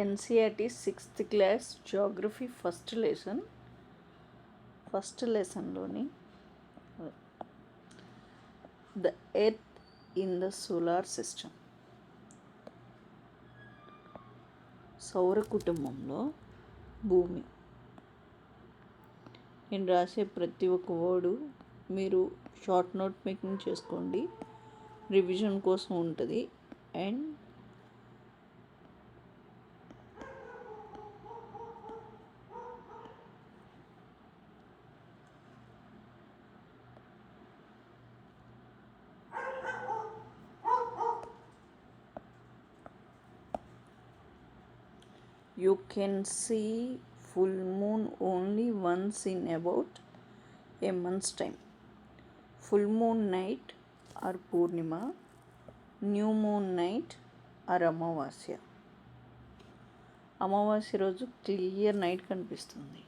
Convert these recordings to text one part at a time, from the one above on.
NCERT 6th class geography first లెసన్లోని the earth in the solar system, సౌర కుటుంబంలో భూమి. నేను రాసే ప్రతి ఒక్క వర్డు మీరు షార్ట్ నోట్ మేకింగ్ చేసుకోండి, రివిజన్ కోసం ఉంటుంది. And you can see full moon only once in about a month's time. Full moon night or Purnima, new moon night or Amavasya. అమావాస్య రోజు క్లియర్ నైట్ కనిపిస్తుంది.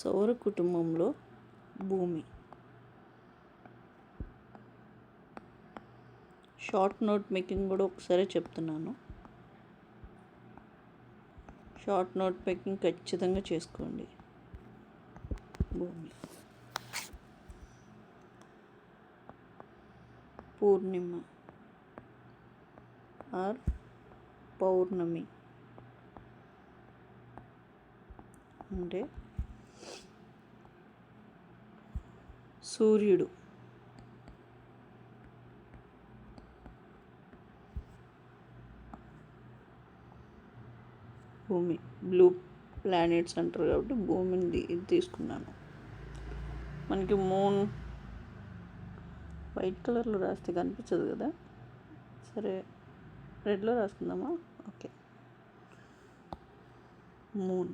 సౌర కుటుంబంలో భూమి. షార్ట్ నోట్ మేకింగ్ కూడా ఒకసారి చెప్తున్నాను. షార్ట్ నోట్ మేకింగ్ ఖచ్చితంగా చేసుకోండి. భూమి, పూర్ణిమ ఆర్ పౌర్ణమి అంటే సూర్యుడు. భూమి బ్లూ ప్లానెట్స్ అంటారు కాబట్టి భూమిని తీసుకున్నాను. మనకి మూన్ వైట్ కలర్లో రాస్తే కనిపించదు కదా, సరే రెడ్లో రాసుకుందామా. Okay, moon.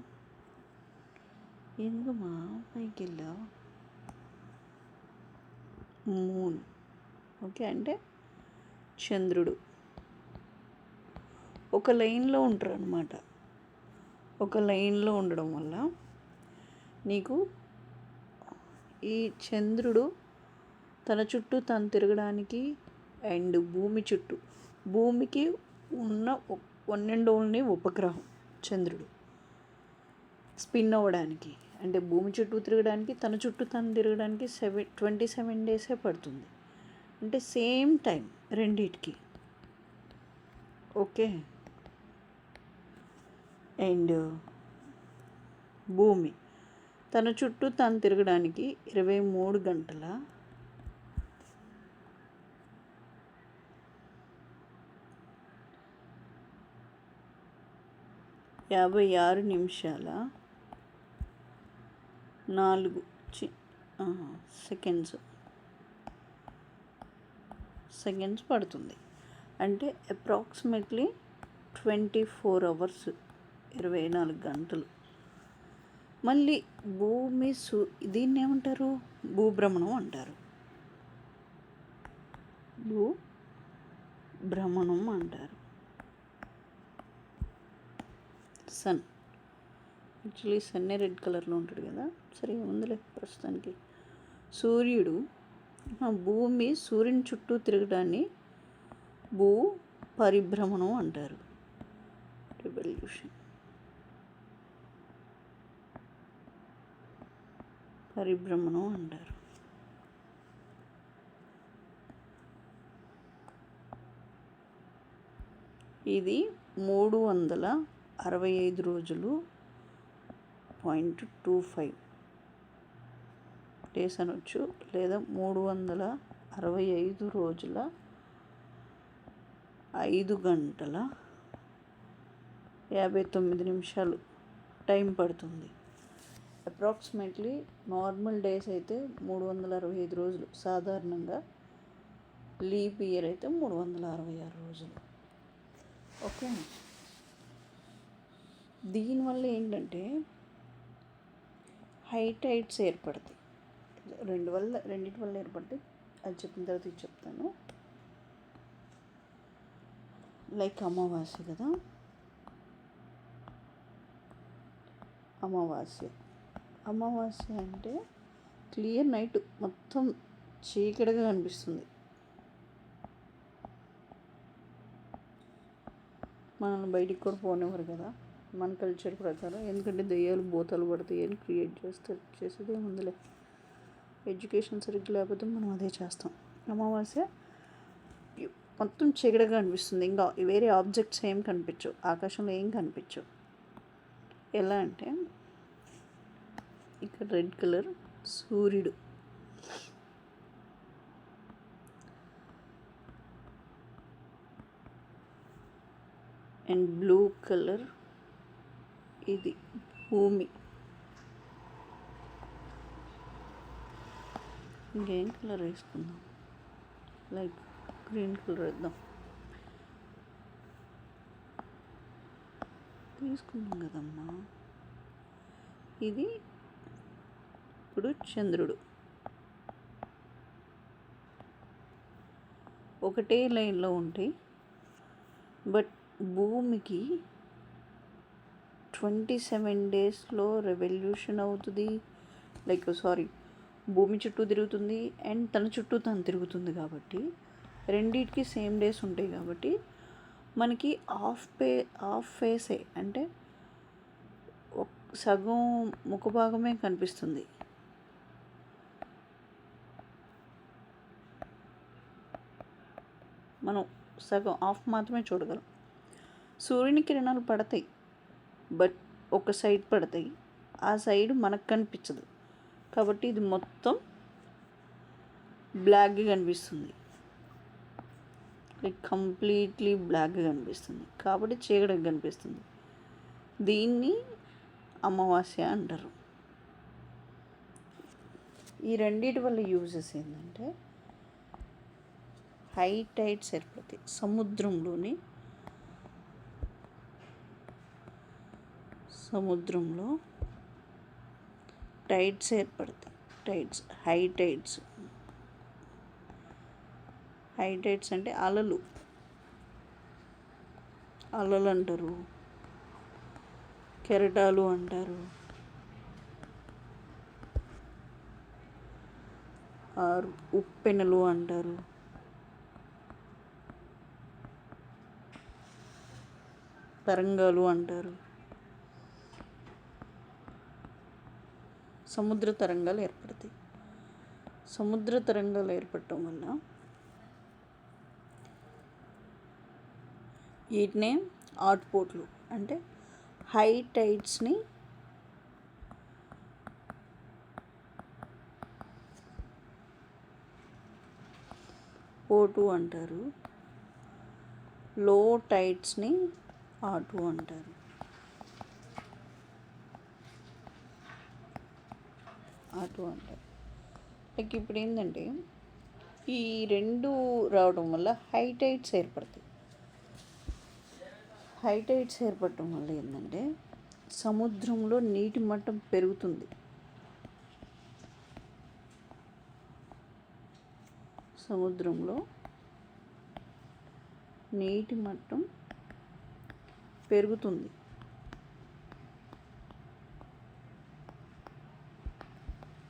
ఎందుకమ్మా పైకి వెళ్ళావు? మూన్ ఓకే అంటే చంద్రుడు. ఒక లైన్లో ఉంటారు అన్నమాట. ఒక లైన్లో ఉండడం వల్ల నీకు ఈ చంద్రుడు తన చుట్టూ తను తిరగడానికి అండ్ భూమి చుట్టూ, భూమికి ఉన్న వన్ అండ్ ఓన్లీ ఉపగ్రహం చంద్రుడు. స్పిన్ అవ్వడానికి అంటే భూమి చుట్టూ తిరగడానికి, తన చుట్టూ తను తిరగడానికి 27 డేసే పడుతుంది. అంటే సేమ్ టైం రెండిటికి. ఓకే, అండ్ భూమి తన చుట్టూ తను తిరగడానికి 23 గంటల 56 నిమిషాల 4 సెకండ్స్ పడుతుంది. అంటే అప్రాక్సిమేట్లీ 24 అవర్స్, 24 గంటలు. మళ్ళీ భూమి దీన్ని ఏమంటారు? భూభ్రమణం అంటారు. భూభ్రమణం అంటారు. సన్, యాక్చువల్లీ సన్నే రెడ్ కలర్లో ఉంటాడు కదా, సరే ఉందిలే ప్రస్తుతానికి. సూర్యుడు, భూమి సూర్యుని చుట్టూ తిరగడాన్ని భూ పరిభ్రమణం అంటారు. రివల్యూషన్, పరిభ్రమణం అంటారు. ఇది 365 రోజులు 0.25 డేస్ అనొచ్చు, లేదా 365 రోజుల 5 గంటల 59 నిమిషాలు టైం పడుతుంది. అప్రాక్సిమేట్లీ నార్మల్ డేస్ అయితే 365 రోజులు, సాధారణంగా లీప్ ఇయర్ అయితే 366 రోజులు. ఓకే, దీనివల్ల ఏంటంటే హై టైడ్స్ ఏర్పడతాయి. రెండింటి వల్ల ఏర్పడతాయి. అది చెప్పిన తర్వాత ఇది చెప్తాను. లైక్ అమావాస్య కదా, అమావాస్య అంటే క్లియర్ నైట్, మొత్తం చీకటిగా కనిపిస్తుంది. మనల్ని బయటికి కూడా పోనివ్వరు కదా మన కల్చర్ ప్రకారం, ఎందుకంటే దెయ్యాలు భూతాలు పడతాయి అని క్రియేట్ చేసేదే ముందులే. ఎడ్యుకేషన్ సరిగ్గా లేకపోతే మనం అదే చేస్తాం. అమావాస్య మొత్తం చీకటిగా కనిపిస్తుంది. ఇంకా వేరే ఆబ్జెక్ట్స్ ఏం కనిపించవు, ఆకాశంలో ఏం కనిపించవు. ఎలా అంటే ఇక్కడ రెడ్ కలర్ సూర్యుడు, అండ్ బ్లూ కలర్ ఇది భూమి. ఇంకేం కలర్ వేసుకుందాం, లైక్ గ్రీన్ కలర్ వేద్దాం. తీసుకున్నాం కదమ్మా. ఇది ఇప్పుడు చంద్రుడు ఒకటే లైన్లో ఉంటాయి. బట్ భూమికి 27 డేస్లో రెవల్యూషన్ అవుతుంది. భూమి చుట్టూ తిరుగుతుంది అండ్ తన చుట్టూ తను తిరుగుతుంది. కాబట్టి రెండింటికి సేమ్ డేస్ ఉంటాయి. కాబట్టి మనకి హాఫ్ ఫేసే, అంటే సగం ముఖ భాగమే కనిపిస్తుంది. మనం సగం హాఫ్ మాత్రమే చూడగలం. సూర్యుని కిరణాలు పడతాయి, బట్ ఒక సైడ్ పడతాయి, ఆ సైడ్ మనకు కనిపించదు. కాబట్టి ఇది మొత్తం బ్లాక్గా కనిపిస్తుంది, లైక్ కంప్లీట్లీ బ్లాక్గా కనిపిస్తుంది. కాబట్టి చీకటిగా కనిపిస్తుంది. దీన్ని అమావాస్య అంటారు. ఈ రెండింటి వల్ల యూజెస్ ఏంటంటే హై టైడ్స్ ఏర్పడతాయి. సముద్రంలో టైడ్స్ ఏర్పడతాయి. హై టైడ్స్ అంటే అలలు అంటారు, కెరటాలు అంటారు, ఉప్పెనలు అంటారు, తరంగాలు అంటారు. సముద్ర తరంగాలు ఏర్పడతాయి. సముద్ర తరంగాలు ఏర్పడటం వల్ల వీటినే ఆటుపోట్లు, అంటే హై టైడ్స్ని పోటు అంటారు, లో టైడ్స్ని ఆటు అంటారు. లైక్ ఇప్పుడు ఏంటంటే ఈ రెండు రావడం వల్ల హై టైడ్స్ ఏర్పడతాయి. హై టైడ్స్ ఏర్పడటం వల్ల ఏంటంటే సముద్రంలో నీటి మట్టం పెరుగుతుంది. సముద్రంలో నీటి మట్టం పెరుగుతుంది.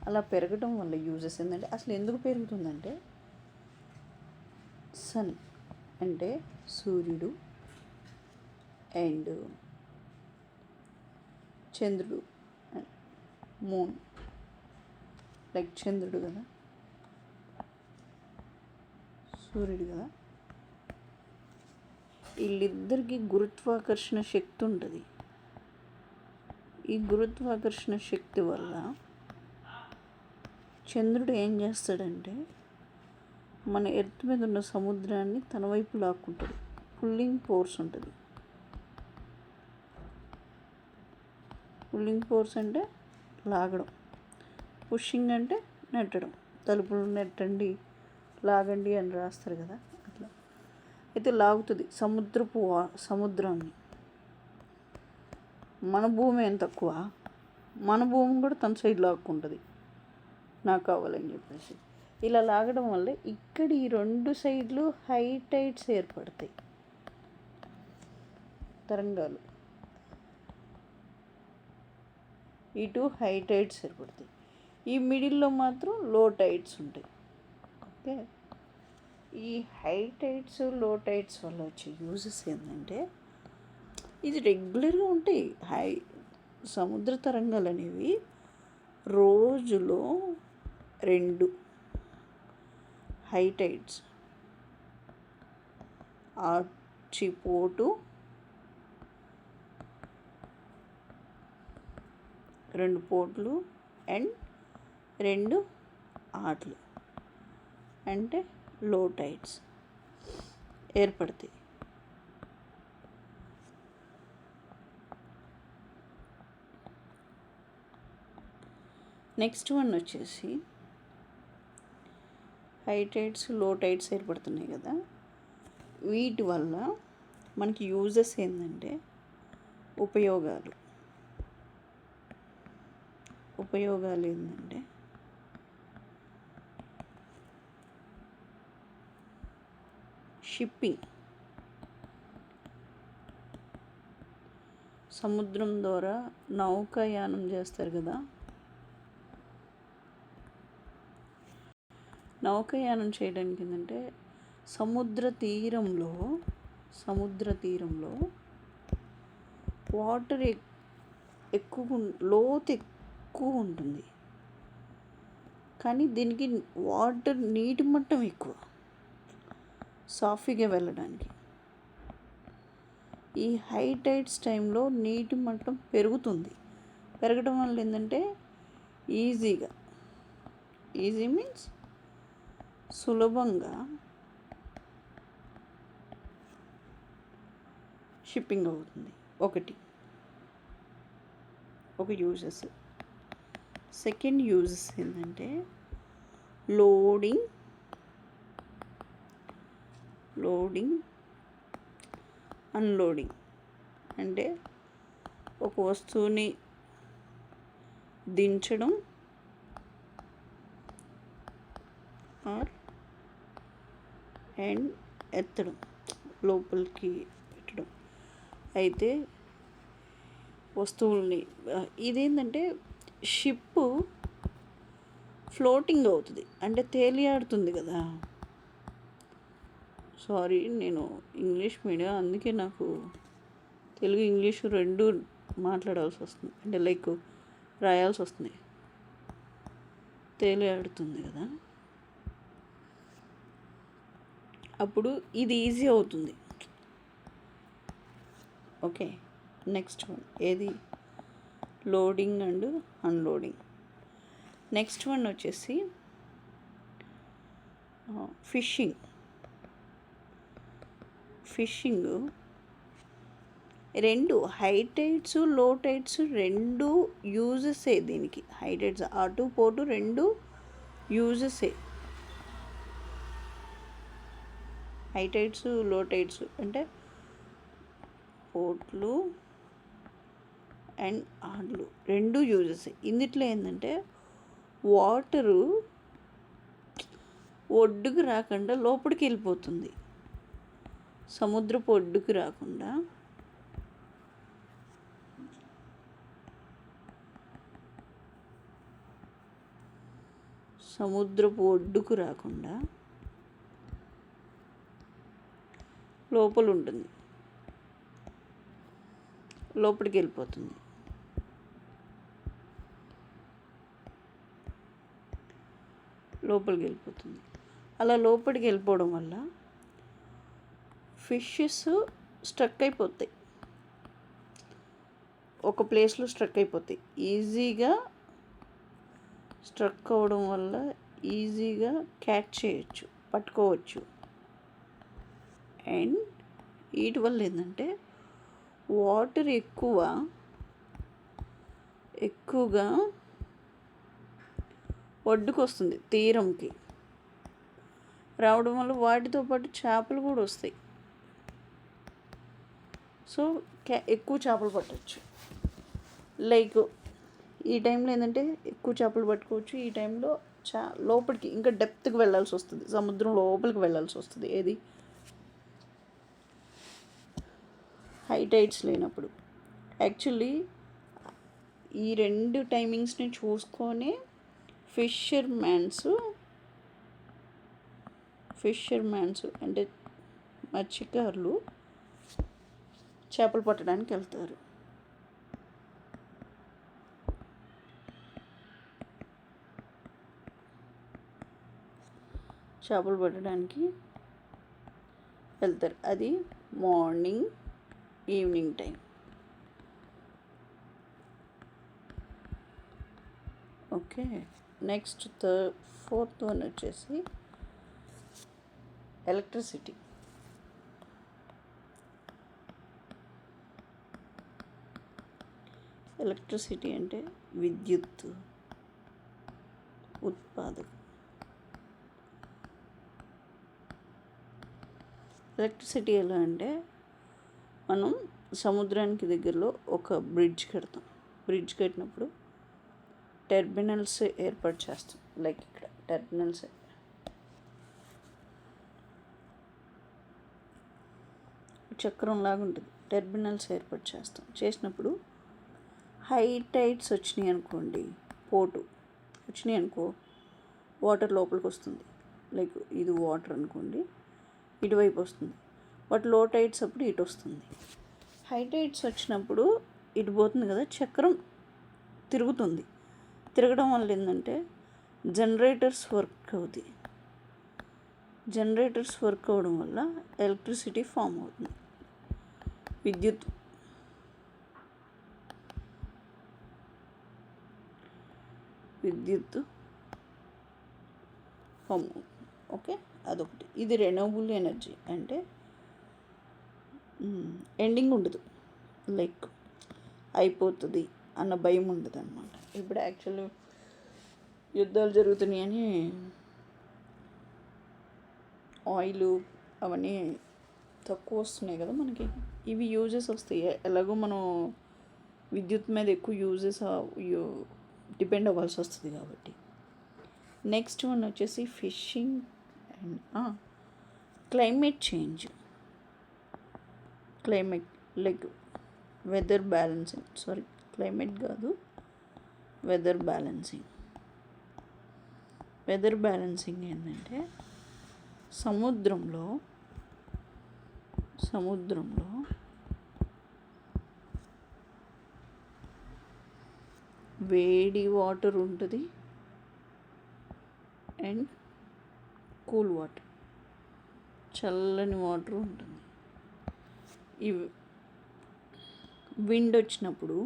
అలా పెరగడం వల్ల యూజెస్ ఏంటంటే, అసలు ఎందుకు పెరుగుతుందంటే సన్ అంటే సూర్యుడు అండ్ చంద్రుడు, మూన్, లైక్ చంద్రుడు కదా సూర్యుడు కదా, వీళ్ళిద్దరికీ గురుత్వాకర్షణ శక్తి ఉంటుంది. ఈ గురుత్వాకర్షణ శక్తి వల్ల చంద్రుడు ఏం చేస్తాడంటే మన ఎర్త్ మీద ఉన్న సముద్రాన్ని తన వైపు లాక్కుంటాడు. పుల్లింగ్ ఫోర్స్ ఉంటుంది. పుల్లింగ్ ఫోర్స్ అంటే లాగడం, పుషింగ్ అంటే నెట్టడం. తలుపులు నెట్టండి, లాగండి అని రాస్తారు కదా, అట్లా అయితే లాగుతుంది సముద్రాన్ని. మన భూమి ఏం తక్కువ, మన భూమిని కూడా తన సైడ్ లాక్కుంటుంది నాకు కావాలని చెప్పేసి. ఇలా లాగడం వల్ల ఇక్కడ ఈ 2 సైడ్లు హై టైడ్స్ ఏర్పడతాయి, తరంగాలు ఇటు హై టైడ్స్ ఏర్పడతాయి. ఈ మిడిల్లో మాత్రం లో టైడ్స్ ఉంటాయి. ఓకే, ఈ హై టైడ్స్ లో టైడ్స్ వల్ల వచ్చే యూజెస్ ఏంటంటే ఇది రెగ్యులర్గా ఉంటాయి. సముద్ర తరంగాలు అనేవి రోజులో 2 హై టైడ్స్, ఆచిపోటు 2 పోట్లు అండ్ 2 ఆటలు అంటే లో టైడ్స్ ఏర్పడతాయి. నెక్స్ట్ వన్ వచ్చేసి హై టైడ్స్ లో టైడ్స్ ఏర్పడుతున్నాయి కదా, వీటి వల్ల మనకి యూజెస్ ఏంటంటే ఉపయోగాలు ఏంటంటే షిప్పింగ్, సముద్రం ద్వారా నౌకాయానం చేస్తారు కదా, నౌకాయానం చేయడానికి ఏంటంటే సముద్ర తీరంలో వాటర్ ఎక్కువ, లోతు ఎక్కువ ఉంటుంది, కానీ దీనికి వాటర్ నీటి మట్టం ఎక్కువ సాఫీగా వెళ్ళడానికి. ఈ హై టైడ్స్ టైంలో నీటి మట్టం పెరగడం వల్ల ఏంటంటే ఈజీ మీన్స్ సులభంగా షిప్పింగ్ అవుతుంది. ఒక యూజెస్. సెకండ్ యూజెస్ ఏంటంటే లోడింగ్ అన్లోడింగ్. అంటే ఒక వస్తువుని దించడం అండ్ ఎత్తడం, లోపలికి పెట్టడం. అయితే వస్తువుల్ని ఇదేంటంటే షిప్ ఫ్లోటింగ్ అవుతుంది, అంటే తేలియాడుతుంది కదా. సారీ, నేను ఇంగ్లీష్ మీడియం, అందుకే నాకు తెలుగు ఇంగ్లీషు 2 మాట్లాడాల్సి వస్తుంది, అంటే లైక్ రాయాల్సి వస్తుంది. తేలియాడుతుంది కదా, అప్పుడు ఇది ఈజీ అవుతుంది. ఓకే, నెక్స్ట్ వన్ ఏది? Loading and unloading. Next one వచ్చేసి ఫిషింగ్ 2 హై టైడ్స్ లో టైడ్స్ 2 యూజెసే దీనికి. హై టైడ్స్ అటు పోటు 2 యూజెసే. హై టైడ్స్ లో టైడ్స్ అంటే పోట్లు అండ్ ఆడ్లు 2 యూజెస్. ఇందుట్లో ఏంటంటే వాటరు ఒడ్డుకు రాకుండా లోపలికి వెళ్ళిపోతుంది, సముద్రపు ఒడ్డుకు రాకుండా లోపల ఉంటుంది, లోపలికి వెళ్ళిపోతుంది. అలా లోపలికి వెళ్ళిపోవడం వల్ల ఫిషెస్ స్ట్రక్ అయిపోతాయి, ఒక ప్లేస్లో స్ట్రక్ అయిపోతాయి. ఈజీగా స్ట్రక్ అవ్వడం వల్ల ఈజీగా క్యాచ్ చేయొచ్చు, పట్టుకోవచ్చు. అండ్ వీటి వల్ల ఏంటంటే వాటర్ ఎక్కువగా ఒడ్డుకు వస్తుంది, తీరంకి రావడం వల్ల వాటితో పాటు చేపలు కూడా వస్తాయి. సో ఎక్కువ చేపలు పట్టచ్చు. లైక్ ఈ టైంలో ఏంటంటే ఎక్కువ చేపలు పట్టుకోవచ్చు. ఈ టైంలో లోపలికి ఇంకా డెప్త్కి వెళ్ళాల్సి వస్తుంది, సముద్రం లోపలికి వెళ్ళాల్సి వస్తుంది. ఏది హై టైడ్స్ లేనప్పుడు. యాక్చువల్లీ ఈ రెండు టైమింగ్స్ని చూసుకొని ఫిషర్మ్యాన్స్ అంటే మత్స్యకారులు చేపలు పట్టడానికి వెళ్తారు. చేపలు పట్టడానికి వెళ్తారు. అది morning, evening time. Okay, next fourth one వచ్చేసి ఎలక్ట్రిసిటీ. ఎలక్ట్రిసిటీ అంటే విద్యుత్ ఉత్పాదకం. ఎలక్ట్రిసిటీ ఎలా అంటే మనం సముద్రానికి దగ్గరలో ఒక బ్రిడ్జ్ కడతాం. బ్రిడ్జ్ కట్టినప్పుడు టెర్మినల్స్ ఏర్పాటు చేస్తాం. లైక్ ఇక్కడ టెర్మినల్స్ చక్రం లాగా ఉంటుంది. టెర్మినల్స్ ఏర్పాటు చేసినప్పుడు హై టైడ్స్ వచ్చినాయి అనుకో, వాటర్ లోపలికి వస్తుంది. లైక్ ఇది వాటర్ అనుకోండి, ఇటువైపు వస్తుంది. బట్ లో టైడ్స్ అప్పుడు ఇటు వస్తుంది. హై టైడ్స్ వచ్చినప్పుడు ఇటు పోతుంది కదా, చక్రం తిరుగుతుంది. తిరగడం వల్ల ఏంటంటే జనరేటర్స్ వర్క్ అవుతాయి. జనరేటర్స్ వర్క్ అవ్వడం వల్ల ఎలక్ట్రిసిటీ ఫామ్ అవుతుంది. విద్యుత్ ఫామ్ అవుతుంది. ఓకే, అదొకటి. ఇది రెన్యూవబుల్ ఎనర్జీ అంటే ఎండింగ్ ఉండదు, లైక్ అయిపోతుంది అన్న భయం ఉండదు అన్నమాట. ఇప్పుడు యాక్చువల్లీ యుద్ధాలు జరుగుతున్నాయని ఆయిల్ అవన్నీ తక్కువ వస్తున్నాయి కదా మనకి. ఇవి యూజెస్ వస్తాయి. ఎలాగో మనం విద్యుత్ మీద ఎక్కువ డిపెండ్ అవ్వాల్సి వస్తుంది కాబట్టి. నెక్స్ట్ వన్ వచ్చేసి fishing and climate change. Climate like weather balancing, climate కాదు, వెదర్ బ్యాలెన్సింగ్. వెదర్ బ్యాలెన్సింగ్ ఏంటంటే సముద్రంలో వేడి వాటర్ ఉంటుంది అండ్ కూల్ వాటర్, చల్లని వాటర్ ఉంటుంది. ఈ విండ్ వచ్చినప్పుడు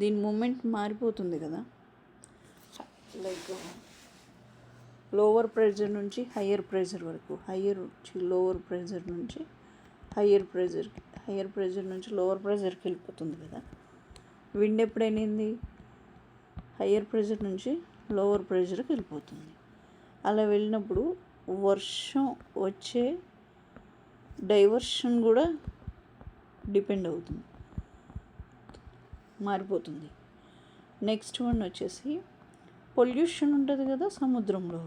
దీని మూమెంట్ మారిపోతుంది కదా, లైక్ లోవర్ ప్రెషర్ నుంచి హయ్యర్ ప్రెషర్ వరకు, లోవర్ ప్రెషర్ నుంచి హయ్యర్ ప్రెషర్ నుంచి లోవర్ ప్రెషర్కి వెళ్ళిపోతుంది కదా. విండ్ ఎప్పుడైంది హయ్యర్ ప్రెషర్ నుంచి లోవర్ ప్రెషర్కి వెళ్ళిపోతుంది. అలా వెళ్ళినప్పుడు వర్షం వచ్చే డైవర్షన్ కూడా డిపెండ్ అవుతుంది, మారిపోతుంది. నెక్స్ట్ వన్ వచ్చేసి పొల్యూషన్ ఉంటుంది కదా సముద్రంలో.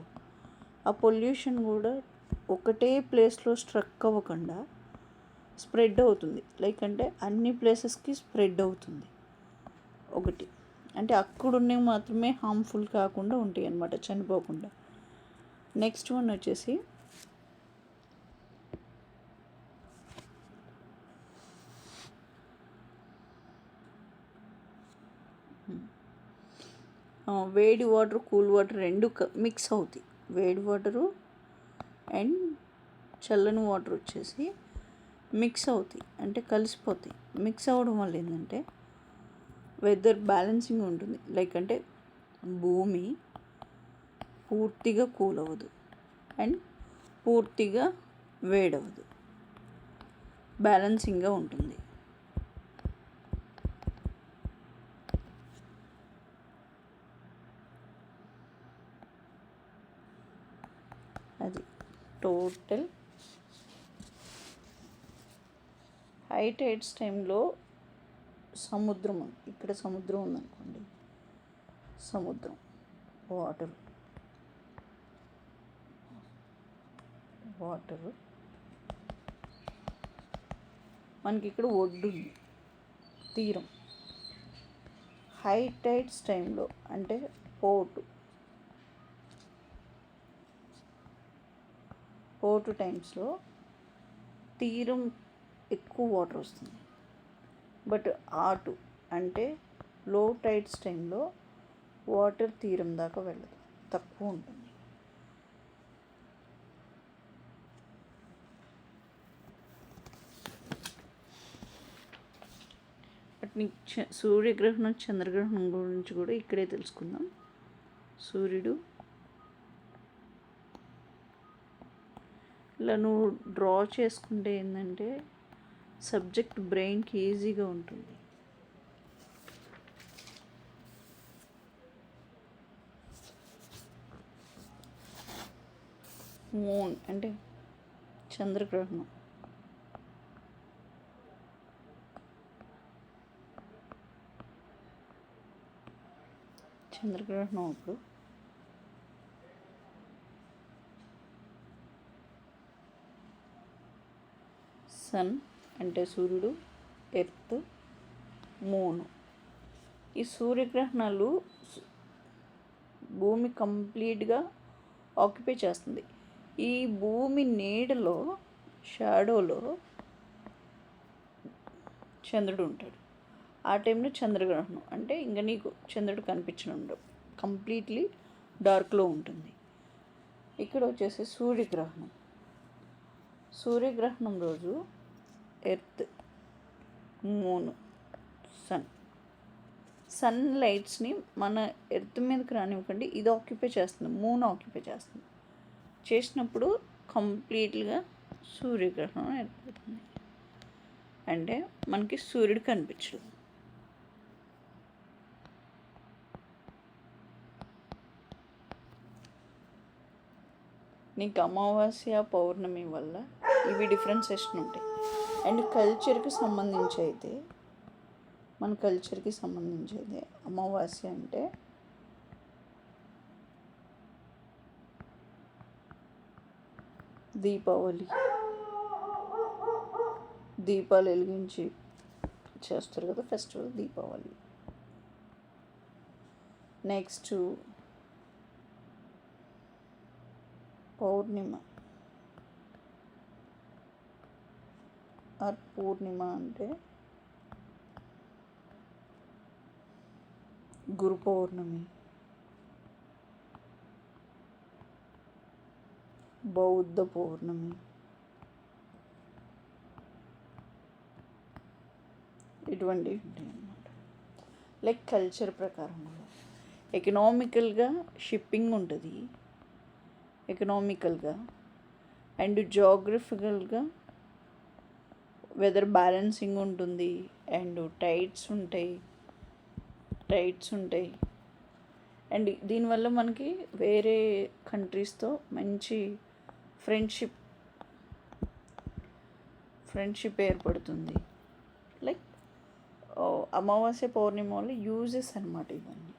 ఆ పొల్యూషన్ కూడా ఒకటే ప్లేస్లో స్ట్రక్ అవ్వకుండా స్ప్రెడ్ అవుతుంది. లైక్ అంటే అన్ని ప్లేసెస్కి స్ప్రెడ్ అవుతుంది. ఒకటి అంటే అక్కడున్నవి మాత్రమే హార్మ్ఫుల్ కాకుండా ఉంటాయి అన్నమాట, చనిపోకుండా. నెక్స్ట్ వన్ వచ్చేసి వేడి వాటర్, కూల్ వాటర్ రెండు మిక్స్ అవుతాయి. వేడి వాటరు అండ్ చల్లని వాటర్ వచ్చేసి మిక్స్ అవుతాయి, అంటే కలిసిపోతాయి. మిక్స్ అవ్వడం వల్ల ఏంటంటే వెదర్ బ్యాలెన్సింగ్ ఉంటుంది. లైక్ అంటే భూమి పూర్తిగా కూల్ అవ్వదు అండ్ పూర్తిగా వేడవదు, బ్యాలెన్సింగ్గా ఉంటుంది. అది టోటల్. హై టైడ్స్ టైంలో సముద్రం ఇక్కడ సముద్రం ఉందనుకోండి, సముద్రం, వాటర్, మనకి ఇక్కడ ఒడ్డు ఉంది, తీరం. హై టైడ్స్ టైంలో అంటే పోర్టు టైమ్స్లో తీరం ఎక్కువ వాటర్ వస్తుంది. బట్ ఆటు అంటే లో టైడ్స్ టైంలో వాటర్ తీరం దాకా వెళ్ళదు, తక్కువ ఉంటుంది. బట్ నీకు సూర్యగ్రహణం చంద్రగ్రహణం గురించి కూడా ఇక్కడే తెలుసుకుందాం. సూర్యుడు ఇలా నువ్వు డ్రా చేసుకుంటే ఏంటంటే సబ్జెక్ట్ బ్రెయిన్కి ఈజీగా ఉంటుంది. మూన్ అంటే చంద్రగ్రహణం, అప్పుడు సన్ అంటే సూర్యుడు, ఎర్త్, మూను. ఈ సూర్యగ్రహణాలు భూమి కంప్లీట్గా ఆక్యుపై చేస్తుంది. ఈ భూమి నీడలో, షాడోలో చంద్రుడు ఉంటాడు. ఆ టైంలో చంద్రగ్రహణం అంటే ఇంకా నీకు చంద్రుడు కనిపించడం ఉండవు, కంప్లీట్లీ డార్క్లో ఉంటుంది. ఇక్కడ వచ్చేసి సూర్యగ్రహణం రోజు ఎర్త్, మూను, సన్ లైట్స్ని మన ఎర్త్ మీదకి రానివ్వకండి, ఇది ఆక్యుపై చేస్తుంది, మూన్ ఆక్యుపై చేసినప్పుడు కంప్లీట్గా సూర్యగ్రహణం ఏర్పడుతుంది. అంటే మనకి సూర్యుడు కనిపించడు. నీకు అమావాస్య, పౌర్ణమి వల్ల ఇవి డిఫరెన్సేషన్ ఉంటాయి. అండ్ మన కల్చర్కి సంబంధించి అయితే అమావాస్య అంటే దీపావళి, దీపాలు వెలిగించి చేస్తారు కదా festival, Deepavali. Next Pournima or Purnima అంటే గురు పౌర్ణమి, బౌద్ధ పౌర్ణమి, ఇటువంటివి ఉంటాయి అన్నమాట. లైక్ కల్చర్ ప్రకారం ఎకనామికల్గా షిప్పింగ్ ఉంటుంది, ఎకనామికల్గా అండ్ జాగ్రఫికల్గా వెదర్ బ్యాలెన్సింగ్ ఉంటుంది, అండ్ టైడ్స్ ఉంటాయి. అండ్ దీనివల్ల మనకి వేరే కంట్రీస్తో మంచి ఫ్రెండ్షిప్ ఏర్పడుతుంది. లైక్ అమావాస్య, పౌర్ణిమ వల్ల యూజెస్ అన్నమాట ఇవన్నీ.